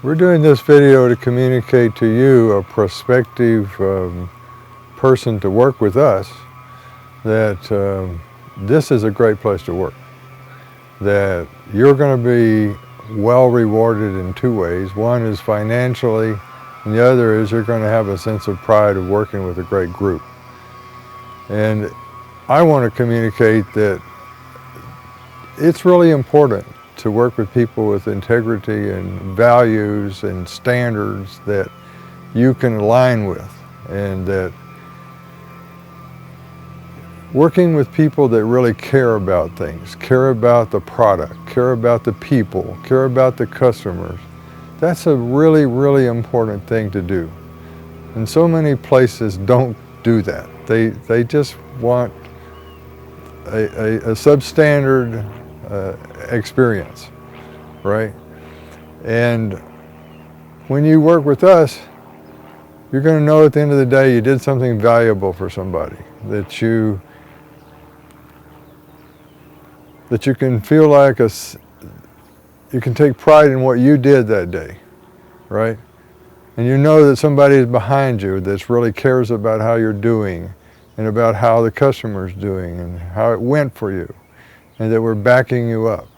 We're doing this video to communicate to you, a prospective person to work with us, that this is a great place to work. That you're going to be well rewarded in two ways. One is financially, and the other is you're going to have a sense of pride of working with a great group. And I want to communicate that it's really important to work with people with integrity and values and standards that you can align with, and that working with people that really care about things, care about the product, care about the people, care about the customers, that's a really, really important thing to do. And so many places don't do that. They just want a substandard experience, right? And when you work with us, you're going to know at the end of the day you did something valuable for somebody, that you can feel like you can take pride in what you did that day, right? And you know that somebody is behind you that really cares about how you're doing and about how the customer's doing and how it went for you, and that we're backing you up.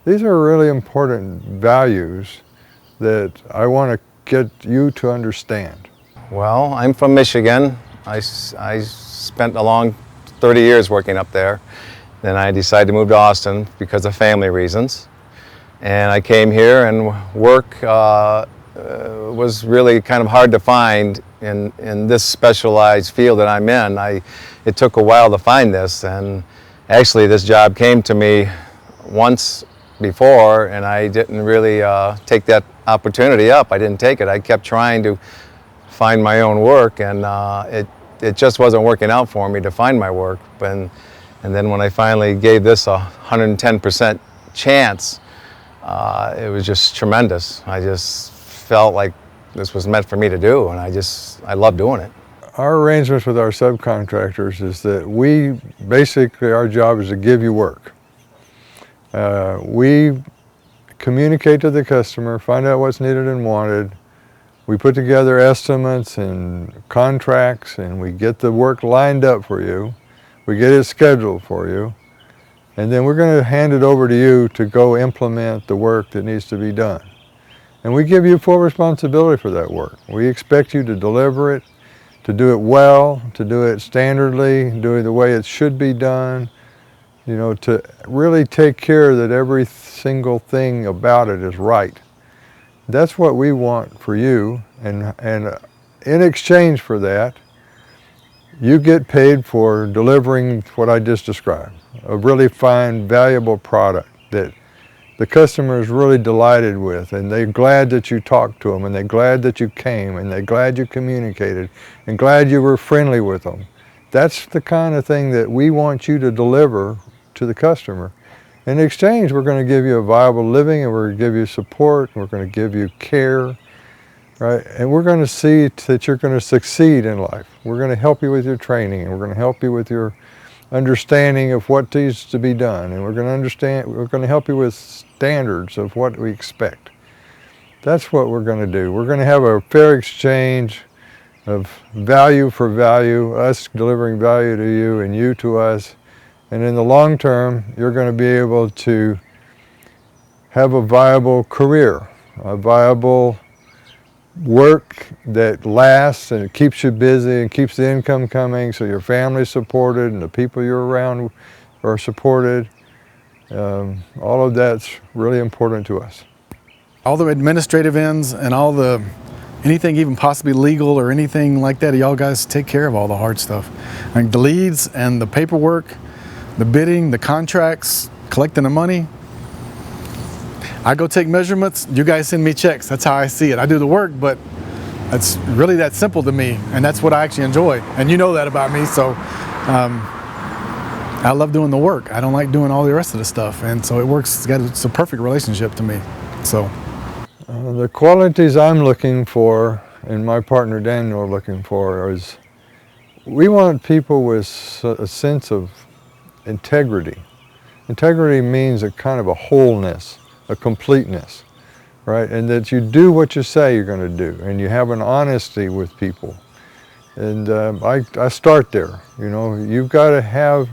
These are really important values that I want to get you to understand. Well, I'm from Michigan. I spent a long 30 years working up there. Then I decided to move to Austin because of family reasons. And I came here, and work was really kind of hard to find in this specialized field that I'm in. It took a while to find this, and actually this job came to me once before, and I didn't really take that opportunity up. I didn't take it. I kept trying to find my own work, and it just wasn't working out for me to find my work. And then when I finally gave this 110% chance, it was just tremendous. I just felt like this was meant for me to do, and I love doing it. Our arrangements with our subcontractors is that our job is to give you work. We communicate to the customer, find out what's needed and wanted. We put together estimates and contracts, and we get the work lined up for you. We get it scheduled for you, and then we're going to hand it over to you to go implement the work that needs to be done. And we give you full responsibility for that work. We expect you to deliver it, to do it well, to do it standardly, do it the way it should be done, to really take care that every single thing about it is right. That's what we want for you, and in exchange for that, you get paid for delivering what I just described, a really fine, valuable product that the customer is really delighted with, and they're glad that you talked to them, and they're glad that you came, and they're glad you communicated, and glad you were friendly with them. That's the kind of thing that we want you to deliver to the customer. In exchange, we're going to give you a viable living, and we're going to give you support, and we're going to give you care. Right? And we're going to see that you're going to succeed in life. We're going to help you with your training, and we're going to help you with your understanding of what needs to be done, and we're going to help you with standards of what we expect. That's what we're going to do. We're going to have a fair exchange of value for value, us delivering value to you and you to us. And in the long term, you're going to be able to have a viable career, a viable work that lasts, and it keeps you busy and keeps the income coming, so your family's supported and the people you're around are supported. All of that's really important to us. All the administrative ends and anything even possibly legal or anything like that, y'all guys take care of all the hard stuff. And the leads and the paperwork, the bidding, the contracts, collecting the money. I go take measurements, you guys send me checks. That's how I see it. I do the work, but it's really that simple to me, and that's what I actually enjoy. And you know that about me, so I love doing the work. I don't like doing all the rest of the stuff, and so it works. It's a perfect relationship to me. So the qualities I'm looking for, and my partner Daniel are looking for, is we want people with a sense of integrity. Integrity means a kind of a wholeness, a completeness. right? And that you do what you say you're going to do, and you have an honesty with people. And I start there. You know, you've got to have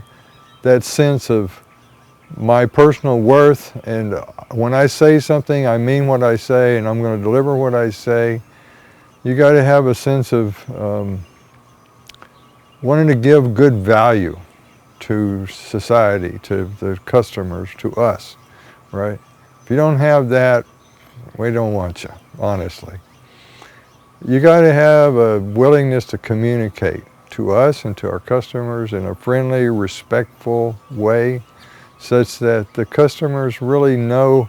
that sense of my personal worth, and when I say something, I mean what I say, and I'm going to deliver what I say. You got to have a sense of wanting to give good value to society, to the customers, to us, right? If you don't have that, we don't want you, honestly. You got to have a willingness to communicate to us and to our customers in a friendly, respectful way, such that the customers really know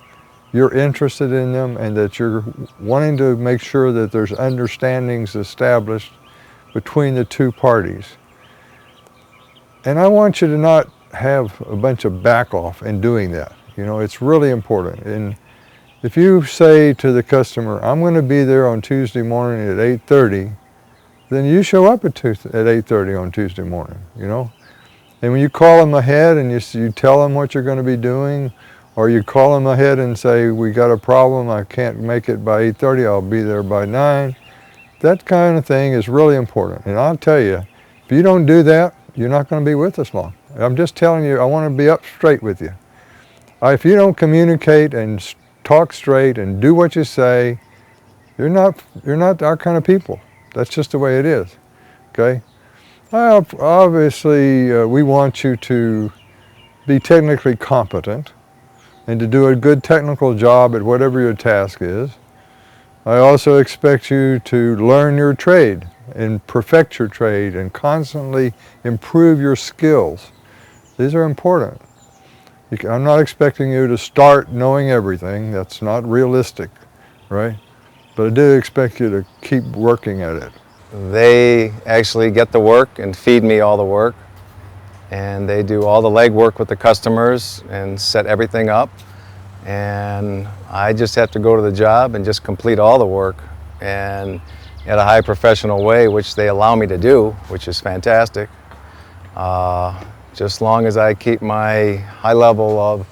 you're interested in them and that you're wanting to make sure that there's understandings established between the two parties. And I want you to not have a bunch of back off in doing that. You know, it's really important. And if you say to the customer, I'm going to be there on Tuesday morning at 8:30, then you show up at 8:30 on Tuesday morning, you know. And when you call them ahead and you tell them what you're going to be doing, or you call them ahead and say, we got a problem, I can't make it by 8:30, I'll be there by 9, that kind of thing is really important. And I'll tell you, if you don't do that, you're not going to be with us long. I'm just telling you, I want to be up straight with you. If you don't communicate and talk straight and do what you say, you're not our kind of people. That's just the way it is, okay? Obviously, we want you to be technically competent and to do a good technical job at whatever your task is. I also expect you to learn your trade and perfect your trade and constantly improve your skills. These are important. I'm not expecting you to start knowing everything. That's not realistic, right? But I do expect you to keep working at it. They actually get the work and feed me all the work, and they do all the legwork with the customers and set everything up, and I just have to go to the job and just complete all the work and at a high professional way, which they allow me to do, which is fantastic. Just long as I keep my high level of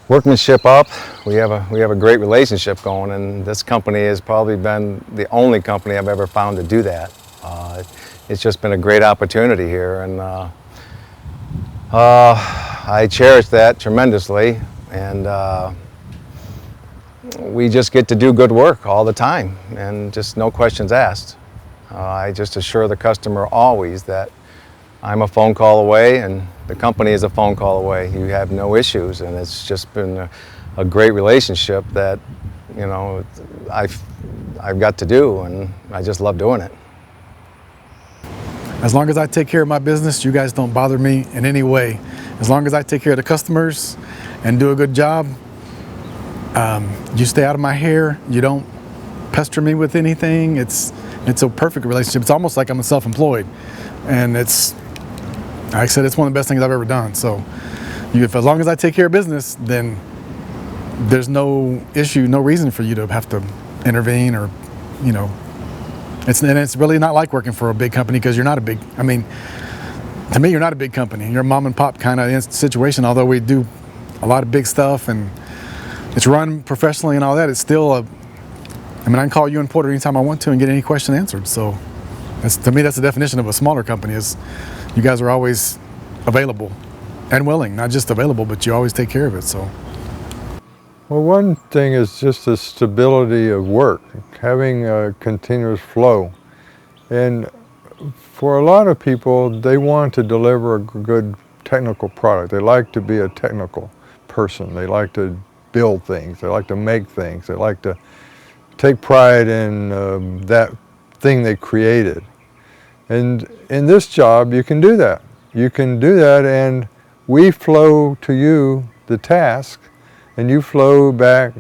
workmanship up, we have a great relationship going, and this company has probably been the only company I've ever found to do that. It's just been a great opportunity here, and I cherish that tremendously, and we just get to do good work all the time and just no questions asked. I just assure the customer always that I'm a phone call away and the company is a phone call away. You have no issues, and it's just been a great relationship that, you know, I've got to do, and I just love doing it. As long as I take care of my business, you guys don't bother me in any way. As long as I take care of the customers and do a good job, you stay out of my hair, you don't pester me with anything. It's a perfect relationship. It's almost like I'm self-employed, and it's, like I said, it's one of the best things I've ever done. So as long as I take care of business, then there's no issue, no reason for you to have to intervene, or, you know, and it's really not like working for a big company, because you're not a big, I mean, to me, you're not a big company. You're a mom and pop kind of situation, although we do a lot of big stuff and it's run professionally and all that. It's still I mean, I can call you in Porter anytime I want to and get any question answered. So to me, that's the definition of a smaller company, is you guys are always available and willing, not just available, but you always take care of it. So. Well, one thing is just the stability of work, having a continuous flow. And for a lot of people, they want to deliver a good technical product. They like to be a technical person. They like to build things. They like to make things. They like to take pride in that thing they created. And in this job, you can do that. You can do that, and we flow to you the task, and you flow back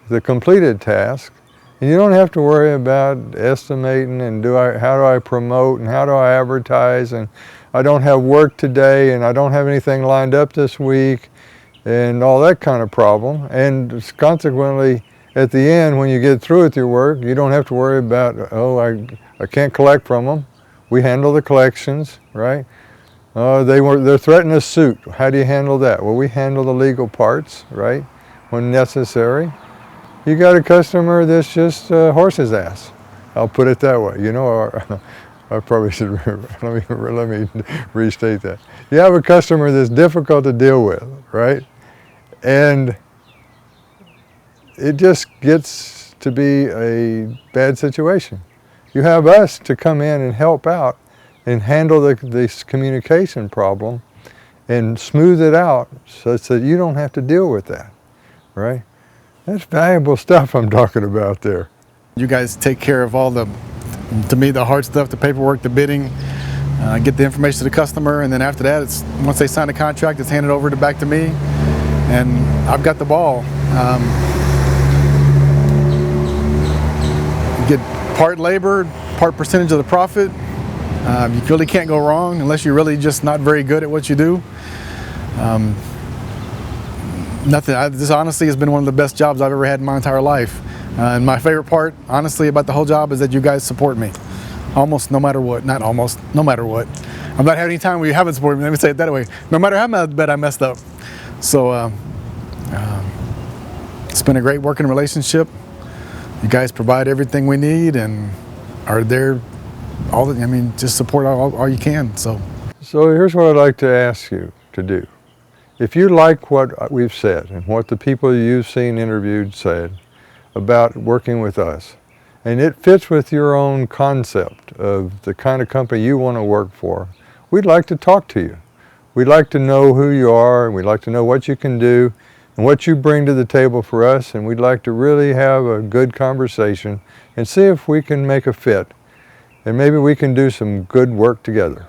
the completed task. And you don't have to worry about estimating and how do I promote and how do I advertise, and I don't have work today and I don't have anything lined up this week and all that kind of problem. And consequently, at the end, when you get through with your work, you don't have to worry about, oh, I can't collect from them. We handle the collections, right? They're threatening a suit. How do you handle that? Well, we handle the legal parts, right, when necessary. You got a customer that's just a horse's ass. I'll put it that way. You know, or, I probably should, let me restate that. You have a customer that's difficult to deal with, right? And it just gets to be a bad situation. You have us to come in and help out and handle this communication problem and smooth it out such that you don't have to deal with that, right? That's valuable stuff I'm talking about there. You guys take care of all the, to me, the hard stuff, the paperwork, the bidding, get the information to the customer, and then after that, it's once they sign the contract, it's handed over back to me, and I've got the ball. Get part labor, part percentage of the profit. You really can't go wrong unless you're really just not very good at what you do. This honestly has been one of the best jobs I've ever had in my entire life. And my favorite part, honestly, about the whole job is that you guys support me. Almost no matter what. Not almost, no matter what. I'm not having any time where you haven't supported me, let me say it that way. No matter how bad I messed up. So, it's been a great working relationship. You guys provide everything we need and are there just support all you can. So here's what I'd like to ask you to do. If you like what we've said and what the people you've seen interviewed said about working with us, and it fits with your own concept of the kind of company you want to work for, we'd like to talk to you. We'd like to know who you are, and we'd like to know what you can do and what you bring to the table for us, and we'd like to really have a good conversation and see if we can make a fit, and maybe we can do some good work together.